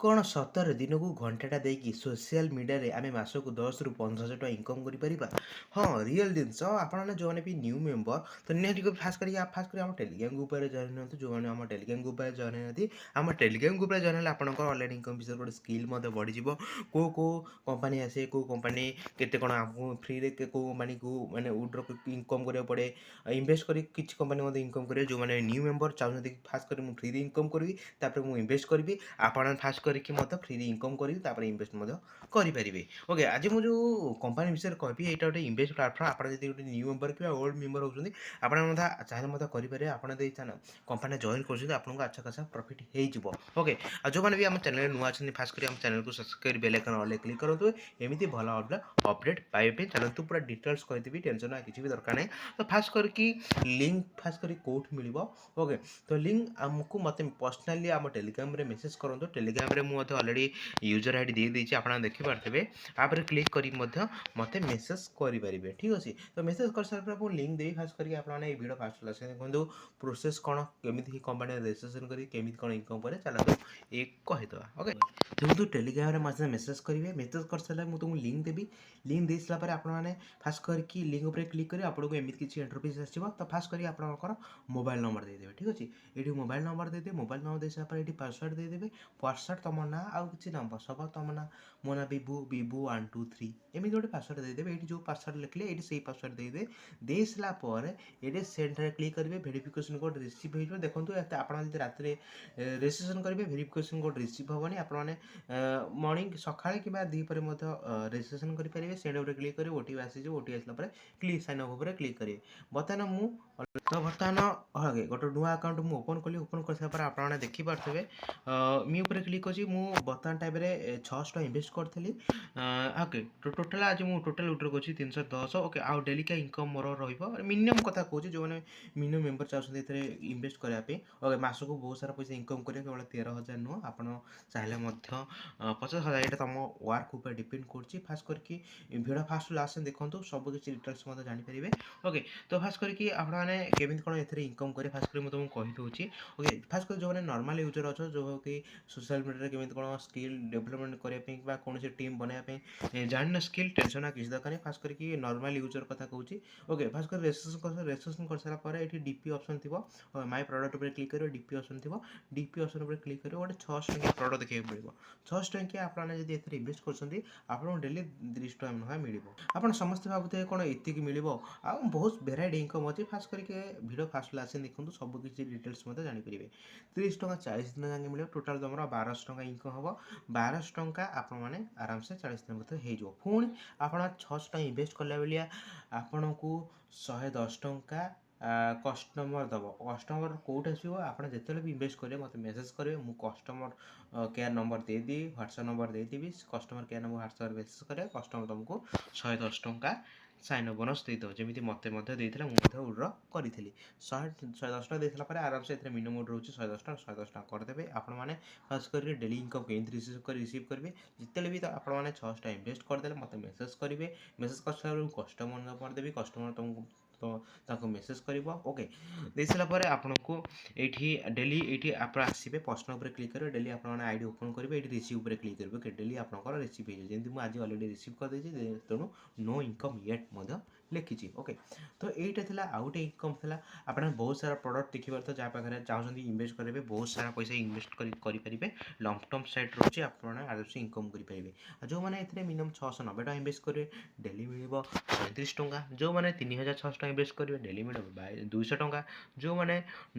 କ'ଣ ସତରେ ଦିନକୁ ଘଣ୍ଟାଟା ଦେଇକି ସୋସିଆଲ ମିଡ଼ିଆରେ ଆମେ ମାସକୁ 10ରୁ 15,000 ଟଙ୍କା ଇନକମ୍ କରିପାରିବା? ହଁ, ରିଅଲ୍ ଜିନିଷ। ଆପଣମାନେ ଯେଉଁମାନେ ବି ନ୍ୟୁ ମେମ୍ବର ତ ନିହାତି ଫାଷ୍ଟ କରି ଆମ ଟେଲିଗ୍ରାମ ଗ୍ରୁପ୍ ରେ ଜଏନ୍ ହୁଅନ୍ତୁ। ଯେଉଁମାନେ ଆମ ଟେଲିଗ୍ରାମ ଗ୍ରୁପ୍ ରେ ଜଏନ୍ ହେଇନାହାନ୍ତି, ଆମ ଟେଲିଗ୍ରାମ ଗ୍ରୁପ୍ ରେ ଜଏନ୍ ହେଲେ ଆପଣଙ୍କର ଅନଲାଇନ୍ ଇନକମ୍ ବିଷୟରେ ଗୋଟେ ସ୍କିଲ୍ ମଧ୍ୟ ବଢ଼ିଯିବ। କେଉଁ କମ୍ପାନୀ ଆସେ, କେଉଁ କମ୍ପାନୀ କେତେ କ'ଣ ଆମକୁ ଫ୍ରିରେ କେଉଁ କମ୍ପାନୀକୁ ମାନେ ଉଇଡ୍ର ଇନକମ୍ କରିବାକୁ ପଡ଼େ, ଇନଭେଷ୍ଟ କରି କିଛି କମ୍ପାନୀ ମଧ୍ୟ ଇନକମ୍ କରିବେ। ଯେଉଁମାନେ ନ୍ୟୁ ମେମ୍ବର ଚାହୁଁଛନ୍ତି ଫାଷ୍ଟ କରି ମୁଁ ଫ୍ରିରେ ଇନକମ୍ କରିବି, ତାପରେ ମୁଁ ଇନଭେଷ୍ଟ କରିବି, ଆପଣ ଫାଷ୍ଟ କରିକି ମଧ୍ୟ ଫ୍ରିରେ ଇନକମ୍ କରିବି, ତାପରେ ଇନଭେଷ୍ଟ ମଧ୍ୟ କରିପାରିବେ। ଓକେ, ଆଜି ମୁଁ ଯେଉଁ କମ୍ପାନୀ ବିଷୟରେ କହିବି, ଏଇଟା ଗୋଟେ ଇନଭେଷ୍ଟ ପ୍ଲାଟଫର୍ମ। ଆପଣ ଯଦି ଗୋଟେ ନ୍ୟୁ ମେମ୍ବର କିମ୍ବା ଓଲ୍ଡ ମେମ୍ବର ହେଉଛନ୍ତି, ଆପଣ ମଧ୍ୟ ଚାହିଁଲେ ମଧ୍ୟ କରିପାରିବେ। ଆପଣ ଯଦି କମ୍ପାନୀରେ ଜଏନ୍ କରୁଛନ୍ତି, ଆପଣଙ୍କୁ ଆଚ୍ଛା ଖାସା ପ୍ରଫିଟ୍ ହେଇଯିବ। ଓକେ, ଆଉ ଯେଉଁମାନେ ବି ଆମ ଚ୍ୟାନେଲରେ ନୂଆ ଅଛନ୍ତି, ଫାଷ୍ଟ କରି ଆମ ଚ୍ୟାନେଲକୁ ସବସ୍କ୍ରାଇବ୍ ବେଲ୍ ଆଇକନ୍ ଅଲ୍ରେ କ୍ଲିକ୍ କରନ୍ତୁ। ଏମିତି ଭଲ ଅପଡେଟ୍ ପାଇବା ପାଇଁ ଚାଲନ୍ତୁ ପୁରା ଡିଟେଲ୍ସ କହିଦେବି, ଟେନସନ୍ କିଛି ବି ଦରକାର ନାହିଁ। ତ ଫାଷ୍ଟ କରିକି ଲିଙ୍କ୍ ଫାଷ୍ଟ କରି କେଉଁଠି ମିଳିବ? ଓକେ, ତ ଲିଙ୍କ୍ ଆମକୁ ମୋତେ ପର୍ସନାଲି ଆମ ଟେଲିଗ୍ରାମରେ ମେସେଜ୍ କରନ୍ତୁ। ଟେଲିଗ୍ରାମରେ ମୁଁ ମଧ୍ୟ ଅଲରେଡ଼ି ୟୁଜର୍ ଆଇ ଡ଼ି ଦେଇଦେଇଛି, ଆପଣ ଦେଖିପାରୁଥିବେ। ତାପରେ କ୍ଲିକ୍ କରିକି ମଧ୍ୟ ମୋତେ ମେସେଜ୍ କରିପାରିବେ। ଠିକ୍ ଅଛି, ତ ମେସେଜ୍ କରିସାରିଲା ପରେ ମୁଁ ଲିଙ୍କ୍ ଦେବି। ଫାଷ୍ଟ କରିକି ଆପଣମାନେ ଏଇ ଭିଡ଼ିଓ ଫାଷ୍ଟ କ୍ଲାସ୍ ଦେଖନ୍ତୁ, ପ୍ରୋସେସ୍ କ'ଣ, କେମିତି କମ୍ପାନୀରେ ରେଜିଷ୍ଟ୍ରେସନ୍ କରି କେମିତି କ'ଣ ଇନକମ୍ করে ଚାଲନ୍ତୁ ଏ କହିଦେବା। ଓକେ, ଯେହେତୁ ଟେଲିଗ୍ରାମରେ ମୋତେ ମେସେଜ୍ କରିବେ, ମେସେଜ୍ କରିସାରିଲା ମୁଁ ତୁମକୁ ଲିଙ୍କ୍ ଦେବି। ଲିଙ୍କ୍ ଦେଇସାରିଲା ପରେ ଆପଣମାନେ ଫାଷ୍ଟ କରିକି ଲିଙ୍କ୍ ଉପରେ କ୍ଲିକ୍ କରି ଆପଣଙ୍କୁ ଏମିତି କିଛି ଇଣ୍ଟରଫେସ୍ ଆସିବ। ତ ଫାଷ୍ଟ କରି ଆପଣଙ୍କର ମୋବାଇଲ୍ ନମ୍ବର ଦେଇଦେବେ। ଠିକ୍ ଅଛି, ଏଇଠି ମୋବାଇଲ୍ ନମ୍ବର ଦେଇଦେବେ। ମୋବାଇଲ୍ ନମ୍ବର ଦେଇସାରିଲା ପରେ ଏଇଠି ପାସୱାର୍ଡ଼ ଦେଇଦେବେ। ପାସୱାର୍ଡ଼ ତୁମ ନାଁ ଆଉ କିଛି ନମ୍ବର, ସବ ତୁମ ନାଁ, ମୋ ନାଁ ବିଭୁ 1 2 3 ଏମିତି ଗୋଟେ ପାସୱାର୍ଡ଼ ଦେଇଦେବେ। ଏଇଠି ଯେଉଁ ପାସୱାର୍ଡ଼ ଲେଖିଲେ ଏଇଠି ସେଇ ପାସୱାର୍ଡ଼ ଦେଇଦେବେ। ଦେଇସାରିଲା ପରେ ଏଇଠି ସେଣ୍ଡରେ କ୍ଲିକ୍ କରିବେ। ଭେରିଫିକେସନ୍ କୋଡ଼୍ ରିସିଭ୍ ହେଇଯିବ। ଦେଖନ୍ତୁ ଆପଣ ଯଦି ରାତିରେ ରେଜିଷ୍ଟ୍ରେସନ୍ କରିବେ, ଭେରିଫିକେସନ୍ କୋଡ଼୍ ରିସିଭ୍ ହେବନି। ଆପଣମାନେ ମର୍ଣ୍ଣିଂ ସକାଳେ କିମ୍ବା ଦ୍ୱିପହରେ ମଧ୍ୟ ରେଜିଷ୍ଟ୍ରେସନ୍ କରିପାରିବେ। ସେଣ୍ଡ ଉପରେ କ୍ଲିକ୍ କରିବେ, ଓଟିପି ଆସିଯିବ। ଓଟିପି ଆସିଲା ପରେ ସାଇନ୍ ଅପ୍ ଉପରେ କ୍ଲିକ୍ କରିବେ। ବର୍ତ୍ତମାନ ଗୋଟେ ନୂଆ ଆକାଉଣ୍ଟ ମୁଁ ଓପନ୍ କଲି। ଓପନ୍ କରିସାରିଲା ପରେ ଆପଣମାନେ ଦେଖିପାରୁଥିବେ ମି ଉପରେ କ୍ଲିକ୍ କରିଛି। ମୁଁ ବର୍ତ୍ତମାନ ଟାଇମ୍ରେ 600 ଟଙ୍କା ଇନଭେଷ୍ଟ କରିଥିଲି। ଓକେ, ଟୋଟାଲ୍ ଆଜି ମୁଁ ଟୋଟାଲ୍ ୱିଡ୍ର କରୁଛି 310। ଓକେ, ଆଉ ଡେଲିକା ଇନକମ୍ ମୋର ରହିବ ମିନିମମ୍ କଥା କହୁଛି, ଯେଉଁମାନେ ମିନିମମ୍ ମେମ୍ବର ଚାହୁଁଛନ୍ତି ଏଥିରେ ଇନଭେଷ୍ଟ କରିବା ପାଇଁ। ଓକେ, ମାସକୁ ବହୁତ ସାରା ପଇସା ଇନକମ୍ କରିବା, କେବଳ 13,000 ନୁହଁ, ଆପଣ ଚାହିଁଲେ ମଧ୍ୟ 50,000। ଏଇଟା ତୁମ ୱାର୍କ ଉପରେ ଡିପେଣ୍ଡ କରୁଛି। ଫାଷ୍ଟ କରିକି ଭିଡ଼ିଓ ଫାଷ୍ଟ ଲାଷ୍ଟ ଦେଖନ୍ତୁ, ସବୁ କିଛି ଡିଟେଲ୍ସ ମଧ୍ୟ ଜାଣିପାରିବେ। ଓକେ, ତ ଫାଷ୍ଟ କରିକି ଆପଣମାନେ କେମିତି କ'ଣ ଏଥିରେ ଇନକମ୍ କରିବେ, ଫାଷ୍ଟ କରି ମୁଁ ତୁମକୁ କହିଦେଉଛି। ଓକେ, ଫାଷ୍ଟ କରି ଯେଉଁମାନେ ନର୍ମାଲ୍ ୟୁଜର୍ ଅଛ, ଯେଉଁକି ସୋସିଆଲ ମିଡ଼ିଆରେ କେମିତି କ'ଣ ସ୍କିଲ୍ ଡେଭଲପମେଣ୍ଟ କରିବା ପାଇଁ ବା କୌଣସି ଟିମ୍ ବନାଇବା ପାଇଁ ଜାଣିନ ସ୍କିଲ୍, ଟେନସନ୍ କିଛି ଦରକାର ନାହିଁ। ଫାଷ୍ଟ କରିକି ନର୍ମାଲ୍ ୟୁଜର୍ କଥା କହୁଛି। ଓକେ, ଫାଷ୍ଟ କରି ରେଜିଷ୍ଟ୍ରେସନ୍ କରିସାରିଲା ପରେ ଏଠି ଡିପି ଅପସନ୍ ଥିବ। ମାଇ ପ୍ରଡ଼କ୍ଟ ଉପରେ କ୍ଲିକ୍ କରିବ, ଡିପି ଅପସନ୍ ଥିବ। ଡିପି ଅପସନ୍ ଉପରେ କ୍ଲିକ୍ କରିବ, ଗୋଟେ 600 ଟଙ୍କିଆ ପ୍ରଡ଼କ୍ଟ ଦେଖିବାକୁ ମିଳିବ। 600 ଟଙ୍କିଆ ଆପଣମାନେ ଯଦି ଏଥିରେ ଇନଭେଷ୍ଟ କରୁଛନ୍ତି, ଆପଣଙ୍କୁ ଡେଲି 30 ଟଙ୍କା ଲେଖାଏଁ ମିଳିବ। ଆପଣ ସମସ୍ତେ ଭାବୁଥିବେ କ'ଣ ଏତିକି ମିଳିବ, ଆଉ ବହୁତ ଭେରାଇଟି ଇନକମ୍ ଅଛି। ଫାଷ୍ଟ କରିକି ଭିଡ଼ିଓ ଫାଷ୍ଟ ଲାଷ୍ଟ ଦେଖନ୍ତୁ, ସବୁ କିଛି ଡିଟେଲ୍ସ ମଧ୍ୟ ଜାଣିପାରିବେ। 30 ଟଙ୍କା 40 ଦିନ ଯାଏଁ ମିଳିବ। ଟୋଟାଲ୍ ତୁମର 1200 ଟଙ୍କା ଇନକମ୍ ହେବ। 1200 ଟଙ୍କା ଆପଣମାନେ ଆରାମସେ 40 ଦିନ ଭିତରେ ହେଇଯିବ। ପୁଣି ଆପଣ 600 ଟଙ୍କା ଇନଭେଷ୍ଟ କଲା ଭଳିଆ ଆପଣଙ୍କୁ 110 ଟଙ୍କା କଷ୍ଟମର ଦେବ। କଷ୍ଟମର କେଉଁଠି ଆସିବ, ଆପଣ ଯେତେବେଳେ ବି ଇନଭେଷ୍ଟ କରିବେ ମୋତେ ମେସେଜ୍ କରିବେ। ମୁଁ କଷ୍ଟମର କେୟାର ନମ୍ବର ଦେଇଦେବି, ହ୍ୱାଟ୍ସଆପ୍ ନମ୍ବର ଦେଇଦେବି। କଷ୍ଟମର କେୟାର ନମ୍ବର ହ୍ୱାଟ୍ସଆପ୍ରେ ମେସେଜ୍ କରିବେ, କଷ୍ଟମର ତୁମକୁ 110 ଟଙ୍କା ସାଇନ୍ ଅପ୍ ବୋନସ୍ ଦେଇଦେବ। ଯେମିତି ମୋତେ ମଧ୍ୟ ଦେଇଥିଲା, ମୁଁ ମଧ୍ୟ ୱିଡ୍ର କରିଥିଲି। 110 ଟଙ୍କା ଦେଇଥିଲା ପରେ ଆରାମସେ ଏଥିରେ ମିନିମମ୍ ରହୁଛି 110 ଟଙ୍କା। 110 ଟଙ୍କା କରିଦେବେ। ଆପଣମାନେ ଫାଷ୍ଟ କରିକି ଡେଲି ଇନକମ୍ କେମିତି ରିସିଭ୍ କରିବେ, ଯେତେବେଳେ ବି ଆପଣମାନେ 600 ଟଙ୍କା ଇନଭେଷ୍ଟ କରିଦେଲେ ମୋତେ ମେସେଜ୍ କରିବେ। ମେସେଜ୍ କରିସାରିଲା ପରେ ମୁଁ କଷ୍ଟମର ନମ୍ବର ଦେବି। କଷ୍ଟମର ତାଙ୍କୁ ମେସେଜ୍ କରିବ। ଓକେ, ଦେଇସାରିଲା ପରେ ଆପଣଙ୍କୁ ଏଇଠି ଡେଲି ଏଇଠି ଆପଣ ଆସିବେ, ପର୍ସନାଲ ଉପରେ କ୍ଲିକ୍ କରିବେ। ଡେଲି ଆପଣମାନେ ଆଇଡ଼ି ଓପନ୍ କରିବେ, ଏଇଠି ରିସିଭ୍ ଉପରେ କ୍ଲିକ୍ କରିବେ। ଓକେ, ଡେଲି ଆପଣଙ୍କର ରିସିଭ୍ ହେଇଯିବ। ଯେମିତି ମୁଁ ଆଜି ଅଲରେଡ଼ି ରିସିଭ୍ କରିଦେଇଛି, ତେଣୁ ନୋ ଇନକମ୍ ୟେଟ୍ ମଧ୍ୟ ଲେଖିଛି। ଓକେ, ତ ଏଇଟା ଥିଲା ଆଉ ଗୋଟେ ଇନକମ୍ ଥିଲା। ଆପଣ ବହୁତ ସାରା ପ୍ରଡ଼କ୍ଟ ଦେଖିପାରୁଥିବେ, ଯାହା ପାଖରେ ଚାହୁଁଛନ୍ତି ଇନଭେଷ୍ଟ କରିବେ, ବହୁତ ସାରା ପଇସା ଇନଭେଷ୍ଟ କରିପାରିବେ। ଲଙ୍ଗ୍ ଟର୍ମ ସାଇଟ୍ ରହୁଛି, ଆପଣମାନେ ଆରାମସେ ଇନକମ୍ କରିପାରିବେ। ଆଉ ଯେଉଁମାନେ ଏଥିରେ ମିନିମମ୍ 690 ଟଙ୍କା ଇନଭେଷ୍ଟ କରିବେ, ଡେଲି ମିଳିବ 35 ଟଙ୍କା। ଯେଉଁମାନେ 3,600 ଟଙ୍କା ଇନଭେଷ୍ଟ କରିବେ, ଡେଲି ମିଳିବ 200 ଟଙ୍କା। ଯେଉଁମାନେ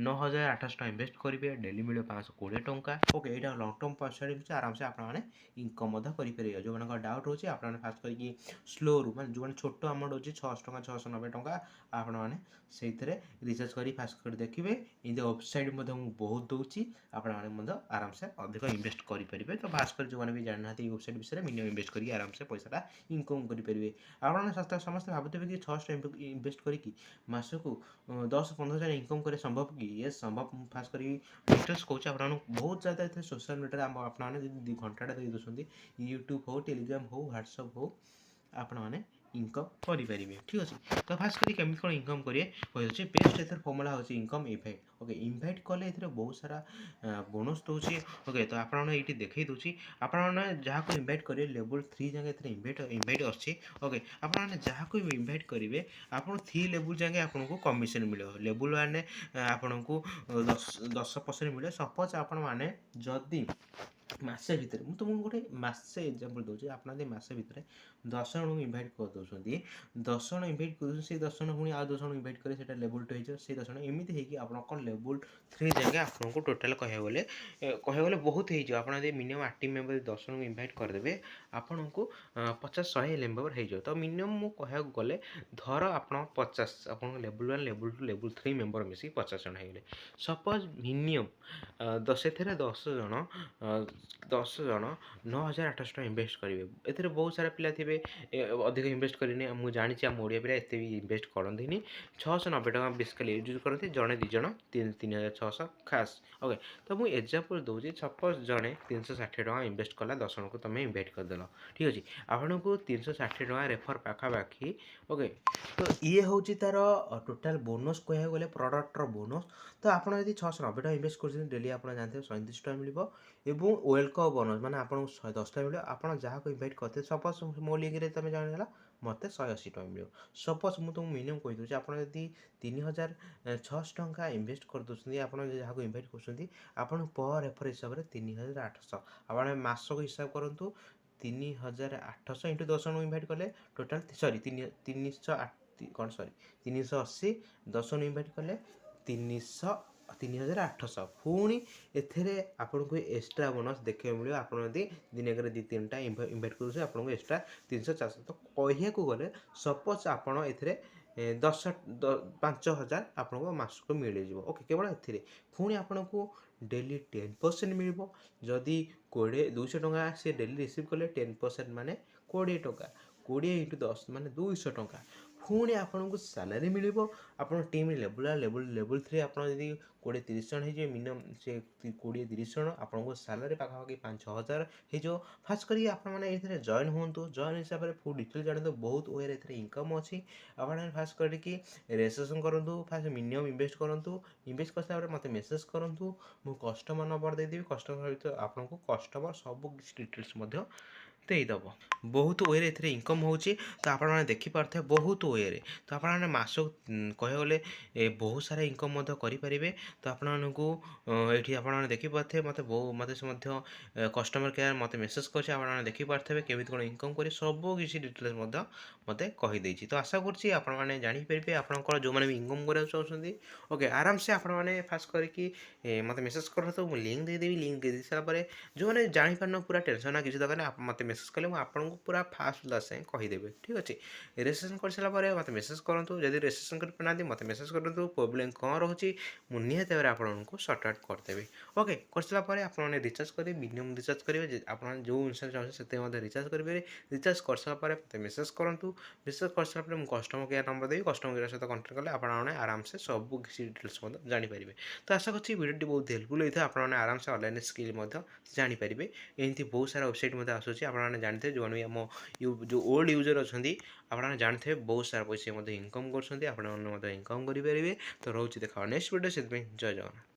9,800 ଟଙ୍କା ଇନଭେଷ୍ଟ କରିବେ, ଡେଲି ମିଳିବ 520 ଟଙ୍କା। ଓକେ, ଏଇଟା ଲଙ୍ଗ୍ ଟର୍ମ ସାଇଟ୍ ରହୁଛି, ଆରାମସେ ଆପଣମାନେ ଇନକମ୍ ମଧ୍ୟ କରିପାରିବେ। ଯେଉଁମାନଙ୍କର ଡାଉଟ୍ ରହୁଛି, ଆପଣମାନେ ଫାଷ୍ଟ କରିକି ସ୍ଲୋରୁ, ମାନେ ଯେଉଁମାନେ ଛୋଟ ଆମାଉଣ୍ଟ ହେଉଛି 600 ଟଙ୍କା 690 ଟଙ୍କା, ଆପଣମାନେ ସେଇଥିରେ ରିଚାର୍ଜ କରି ଫାଷ୍ଟ କରି ଦେଖିବେ। ଏମିତି ୱେବସାଇଟ୍ ମଧ୍ୟ ମୁଁ ବହୁତ ଦେଉଛି, ଆପଣମାନେ ମଧ୍ୟ ଆରାମସେ ଅଧିକ ଇନଭେଷ୍ଟ କରିପାରିବେ। ତ ଫାଷ୍ଟ କରି ଯେଉଁମାନେ ବି ଜାଣିନାହାନ୍ତି ଏଇ ୱେବସାଇଟ୍ ବିଷୟରେ, ମିନିମମ୍ ଇନଭେଷ୍ଟ କରିକି ଆରାମସେ ପଇସାଟା ଇନକମ୍ କରିପାରିବେ। ଆପଣମାନେ ସମସ୍ତେ ଭାବୁଥିବେ କି 600 ଇନଭେଷ୍ଟ କରିକି ମାସକୁ 10-15 ହଜାର ଇନକମ୍ କରିବା ସମ୍ଭବ କି? ୟେସ୍, ସମ୍ଭବ। ମୁଁ ଫାଷ୍ଟ କରି ଡିଟେଲ୍ସ କହୁଛି ଆପଣମାନଙ୍କୁ। ବହୁତ ଜାଗା ଏଥିରେ ସୋସିଆଲ ମିଡ଼ିଆରେ ଆପଣମାନେ ଯଦି 2 ଘଣ୍ଟାଟା ଦେଇ ଦେଉଛନ୍ତି, ୟୁଟ୍ୟୁବ୍ ହେଉ, ଟେଲିଗ୍ରାମ ହେଉ, ହ୍ୱାଟ୍ସଆପ୍ ହେଉ, ଆପଣମାନେ ଇନକମ୍ କରିପାରିବେ ଠିକ୍ ଅଛି। ତ ଫାର୍ଷ୍ଟ କରି କେମିତି କ'ଣ ଇନକମ୍ କରିବେ କହିଦେଉଛି। ବେଷ୍ଟ ଏଥିରେ ଫର୍ମୁଲା ହେଉଛି ଇନକମ୍ ଇନଭାଇଟ୍। ଓକେ, ଇନଭାଇଟ୍ କଲେ ଏଥିରେ ବହୁତ ସାରା ବୋନସ୍ ଦେଉଛି। ଓକେ, ତ ଆପଣମାନେ ଏଇଠି ଦେଖେଇ ଦେଉଛି ଆପଣମାନେ ଯାହାକୁ ଇନଭାଇଟ୍ କରିବେ ଲେବୁଲ୍ 3 ଯାଏଁ ଏଥିରେ ଇନଭାଇଟ୍ ଅଛି। ଓକେ, ଆପଣମାନେ ଯାହାକୁ ବି ଇନଭାଇଟ୍ କରିବେ ଆପଣ 3 ଲେବୁଲ୍ ଯାଏଁ ଆପଣଙ୍କୁ କମିଶନ୍ ମିଳିବ। ଲେବୁଲ୍ 1 ଆପଣଙ୍କୁ 10% ମିଳିବ। ସପୋଜ୍ ଆପଣମାନେ ଯଦି ମାସେ ଭିତରେ, ମୁଁ ତୁମକୁ ଗୋଟେ ମାସେ ଏକ୍ଜାମ୍ପଲ୍ ଦେଉଛି, ଆପଣ ଯଦି ମାସେ ଭିତରେ 10 ଜଣଙ୍କୁ ଇନଭାଇଟ୍ କରିଦେଉଛନ୍ତି, 10 ଜଣ ଇନଭାଇଟ୍ କରୁଛନ୍ତି, ସେଇ 10 ଜଣ ପୁଣି ଆଉ 10 ଜଣ ଇନଭାଇଟ୍ କରିବେ, ସେଇଟା ଲେବୁଲ୍ 2 ହେଇଯିବ, ସେଇ 10 ଜଣ ଏମିତି ହେଇକି ଆପଣଙ୍କ ଲେବୁଲ୍ 3 ଯାଏଁ ଆପଣଙ୍କୁ ଟୋଟାଲ୍ କହିବାକୁ ଗଲେ ବହୁତ ହେଇଯିବ। ଆପଣ ଯଦି ମିନିମମ୍ ଆକ୍ଟିଭ୍ ମେମ୍ବର 10 ଜଣଙ୍କୁ ଇନଭାଇଟ୍ କରିଦେବେ ଆପଣଙ୍କୁ 50-100 ମେମ୍ବର ହେଇଯିବ। ତ ମିନିମମ୍ ମୁଁ କହିବାକୁ ଗଲେ ଧର ଆପଣ 50 ଆପଣଙ୍କ ଲେବୁଲ୍ 1 ଲେବୁଲ୍ 2 ଲେବୁଲ୍ 3 ମେମ୍ବର ମିଶିକି 50 ଜଣ ହେଇଗଲେ। ସପୋଜ୍ ମିନିମମ୍ ସେଥିରେ 10 ଜଣ 9,800 ଟଙ୍କା ଇନଭେଷ୍ଟ କରିବେ। ଏଥିରେ ବହୁତ ସାରା ପିଲା ଥିବେ ଅଧିକ ଇନଭେଷ୍ଟ କରିନି, ମୁଁ ଜାଣିଛି ଆମ ଓଡ଼ିଆ ପିଲା ଏତେ ବି ଇନଭେଷ୍ଟ କରନ୍ତିନି। 690 ଟଙ୍କା ବେସିକାଲି ୟୁଜ୍ କରନ୍ତି, ଜଣେ 2 ଜଣ 3,600 ଖାସ୍। ଓକେ, ତ ମୁଁ ଏକ୍ଜାମ୍ପଲ୍ ଦେଉଛି, ସପୋଜ୍ ଜଣେ 360 ଟଙ୍କା ଇନଭେଷ୍ଟ କଲା, 10 ଜଣଙ୍କୁ ତୁମେ ଇନଭାଇଟ୍ କରିଦେଲ, ଠିକ୍ ଅଛି। ଆପଣଙ୍କୁ 360 ଟଙ୍କା ରେଫର୍ ପାଖାପାଖି। ଓକେ, ତ ଇଏ ହେଉଛି ତା'ର ଟୋଟାଲ୍ ବୋନସ୍ କହିବାକୁ ଗଲେ ପ୍ରଡ଼କ୍ଟର ବୋନସ୍। ତ ଆପଣ ଯଦି 690 ଟଙ୍କା ଇନଭେଷ୍ଟ କରୁଛନ୍ତି ଡେଲି ଆପଣ ଜାଣିଥିବେ 130 ଟଙ୍କା ମିଳିବ ଏବଂ ୱେଲକମ୍ ବୋନସ୍ ମାନେ ଆପଣଙ୍କୁ 110 ଟଙ୍କା ମିଳିବ। ଆପଣ ଯାହାକୁ ଇନଭାଇଟ୍ କରିଥିବେ, ସପୋଜ୍ ମୋ ଲିଙ୍କରେ ତୁମେ ଜାଣିଗଲା ମୋତେ 180 ଟଙ୍କା ମିଳିବ। ସପୋଜ୍ ମୁଁ ତୁମକୁ ମିନିମମ୍ କହିଦେଉଛି, ଆପଣ ଯଦି 3,600 ଟଙ୍କା ଇନଭେଷ୍ଟ କରିଦେଉଛନ୍ତି, ଆପଣ ଯାହାକୁ ଇନଭାଇଟ୍ କରୁଛନ୍ତି, ଆପଣ ପର୍ ରେଫର୍ ହିସାବରେ 3,800, ଆପଣ ମାସକୁ ହିସାବ କରନ୍ତୁ। 3,800 ଇଣ୍ଟୁ 10 ଜଣଙ୍କୁ ଇନଭାଇଟ୍ କଲେ ଟୋଟାଲ୍ 380, 10 ଜଣ ଇନଭାଇଟ୍ କଲେ 3,800। ପୁଣି ଏଥିରେ ଆପଣଙ୍କୁ ଏକ୍ସଟ୍ରା ବୋନସ୍ ଦେଖିବାକୁ ମିଳିବ। ଆପଣ ଯଦି ଦିନକରେ 2-3ଟା ଇନଭାଇଟ୍ କରୁଛନ୍ତି, ଆପଣଙ୍କୁ ଏକ୍ସଟ୍ରା 300-400। ତ କହିବାକୁ ଗଲେ ସପୋଜ୍ ଆପଣ ଏଥିରେ 5,000 ଆପଣଙ୍କ ମାସକୁ ମିଳିଯିବ। ଓକେ, କେବଳ ଏଥିରେ ପୁଣି ଆପଣଙ୍କୁ ଡେଲି 10% ମିଳିବ। ଯଦି 200 ଟଙ୍କା ସେ ଡେଲି ରିସିଭ୍ କଲେ 10% ମାନେ 20 ଟଙ୍କା, 20 ଇଣ୍ଟୁ 10 ମାନେ 200 ଟଙ୍କା। ପୁଣି ଆପଣଙ୍କୁ ସାଲାରୀ ମିଳିବ। ଆପଣ ଟିମ୍ ଲେବୁଲ୍ 3 ଆପଣ ଯଦି 20-30 ଜଣ ହେଇଯିବେ, ମିନିମମ୍ ସେ 20-30 ଜଣ ଆପଣଙ୍କୁ ସାଲାରୀ ପାଖାପାଖି 5-6 ହଜାର ହେଇଯିବ। ଫାର୍ଷ୍ଟ କରିକି ଆପଣମାନେ ଏଥିରେ ଜଏନ୍ ହୁଅନ୍ତୁ। ଜଏନ୍ ହିସାବରେ ଫୁଲ୍ ଡିଟେଲ୍ ଜାଣନ୍ତୁ, ବହୁତ ୱେରେ ଏଥିରେ ଇନକମ୍ ଅଛି। ଆପଣମାନେ ଫାର୍ଷ୍ଟ କରିକି ରେଜିଷ୍ଟ୍ରେସନ୍ କରନ୍ତୁ, ଫାର୍ଷ୍ଟ ମିନିମମ୍ ଇନଭେଷ୍ଟ କରନ୍ତୁ। ଇନଭେଷ୍ଟ କରିସାରିଲା ପରେ ମୋତେ ମେସେଜ୍ କରନ୍ତୁ, ମୁଁ କଷ୍ଟମର୍ ନମ୍ବର ଦେଇଦେବି। କଷ୍ଟମର୍ ସହିତ ଆପଣଙ୍କୁ କଷ୍ଟମର୍ ସବୁ କିଛି ଡିଟେଲ୍ସ ମଧ୍ୟ ଦେଇଦେବ। ବହୁତ ୱେରେ ଏଥିରେ ଇନକମ୍ ହେଉଛି। ତ ଆପଣମାନେ ଦେଖିପାରୁଥିବେ ବହୁତ ୱେରେ। ତ ଆପଣମାନେ ମାସକୁ କହିବାକୁ ଗଲେ ବହୁତ ସାରା ଇନକମ୍ ମଧ୍ୟ କରିପାରିବେ। ତ ଆପଣମାନଙ୍କୁ ଏଇଠି ଆପଣମାନେ ଦେଖିପାରୁଥିବେ ମୋତେ ସେ ମଧ୍ୟ କଷ୍ଟମର୍ କେୟାର ମୋତେ ମେସେଜ୍ କରିଛି। ଆପଣମାନେ ଦେଖିପାରୁଥିବେ କେମିତି କ'ଣ ଇନକମ୍ କରି ସବୁ କିଛି ଡିଟେଲ୍ସ ମଧ୍ୟ ମୋତେ କହିଦେଇଛି। ତ ଆଶା କରୁଛି ଆପଣମାନେ ଜାଣିପାରିବେ ଆପଣଙ୍କର ଯେଉଁମାନେ ବି ଇନକମ୍ କରିବାକୁ ଚାହୁଁଛନ୍ତି। ଓକେ, ଆରାମସେ ଆପଣମାନେ ଫାର୍ଷ୍ଟ କରିକି ମୋତେ ମେସେଜ୍ କରନ୍ତୁ, ମୁଁ ଲିଙ୍କ୍ ଦେଇଦେବି। ଲିଙ୍କ୍ ଦେଇ ସାରିଲା ପରେ ଯେଉଁମାନେ ଜାଣିପାରୁନ ପୁରା ଟେନସନ୍ କିଛି ଦରକାର ନାହିଁ, ମୋତେ ମେସେଜ୍ କଲେ ମୁଁ ଆପଣଙ୍କୁ ପୁରା ଫାଷ୍ଟ କ୍ଲାସ୍ ଯାଏଁ କହିଦେବି, ଠିକ୍ ଅଛି। ରେଜିଷ୍ଟ୍ରେସନ୍ କରିସାରିଲା ପରେ ମୋତେ ମେସେଜ୍ କରନ୍ତୁ। ଯଦି ରେଜିଷ୍ଟ୍ରେସନ୍ କରିପାରୁନାହାନ୍ତି ମୋତେ ମେସେଜ୍ କରନ୍ତୁ, ପ୍ରୋବ୍ଲେମ୍ କ'ଣ ରହୁଛି ମୁଁ ନିହାତି ଭାବରେ ଆପଣଙ୍କୁ ସର୍ଟ ଆଉଟ୍ କରିଦେବି। ଓକେ, କରିସାରିଲା ପରେ ଆପଣମାନେ ରିଚାର୍ଜ କରିବେ, ମିନିମମ୍ ରିଚାର୍ଜ କରିବେ। ଆପଣମାନେ ଯେଉଁ ଅନୁସାରେ ଚାହୁଁଛନ୍ତି ସେତେ ମଧ୍ୟ ରିଚାର୍ଜ କରିପାରିବେ। ରିଚାର୍ଜ କରିସାରିଲା ପରେ ମୋତେ ମେସେଜ୍ କରନ୍ତୁ। ମେସେଜ୍ କରିସାରିଲା ପରେ ମୁଁ କଷ୍ଟମର୍ କେୟାର ନମ୍ବର ଦେବି। କଷ୍ଟମର୍ କେୟାର ସହିତ କଣ୍ଟାକ୍ଟ କଲେ ଆପଣମାନେ ଆରାମସେ ସବୁ କିଛି ଡିଟେଲ୍ସ ମଧ୍ୟ ଜାଣିପାରିବେ। ତ ଆଶା କରୁଛି ଭିଡ଼ିଓଟି ବହୁତ ହେଲ୍ପଫୁଲ୍ ହୋଇଥିବ। ଆପଣମାନେ ଆରାମସେ ଅନଲାଇନ୍ ସ୍କିଲ୍ ମଧ୍ୟ ଜାଣିପାରିବେ। ଏମିତି ବହୁତ ସାରା ୱେବସାଇଟ୍ ମଧ୍ୟ ଆସୁଛି, ଆପଣମାନେ ଜାଣିଥିବେ। ଯେଉଁମାନେ ବି ଆମ ଯେଉଁ ଓଲ୍ଡ ୟୁଜର୍ ଅଛନ୍ତି ଆପଣମାନେ ଜାଣିଥିବେ ବହୁତ ସାରା ପଇସା ମଧ୍ୟ ଇନକମ୍ କରୁଛନ୍ତି। ଆପଣମାନେ ମଧ୍ୟ ଇନକମ୍ କରିପାରିବେ। ତ ରହୁଛି ଦେଖା ନେକ୍ସଟ ଭିଡ଼ିଓ, ସେଥିପାଇଁ ଜୟ ଜଗନ୍ନାଥ।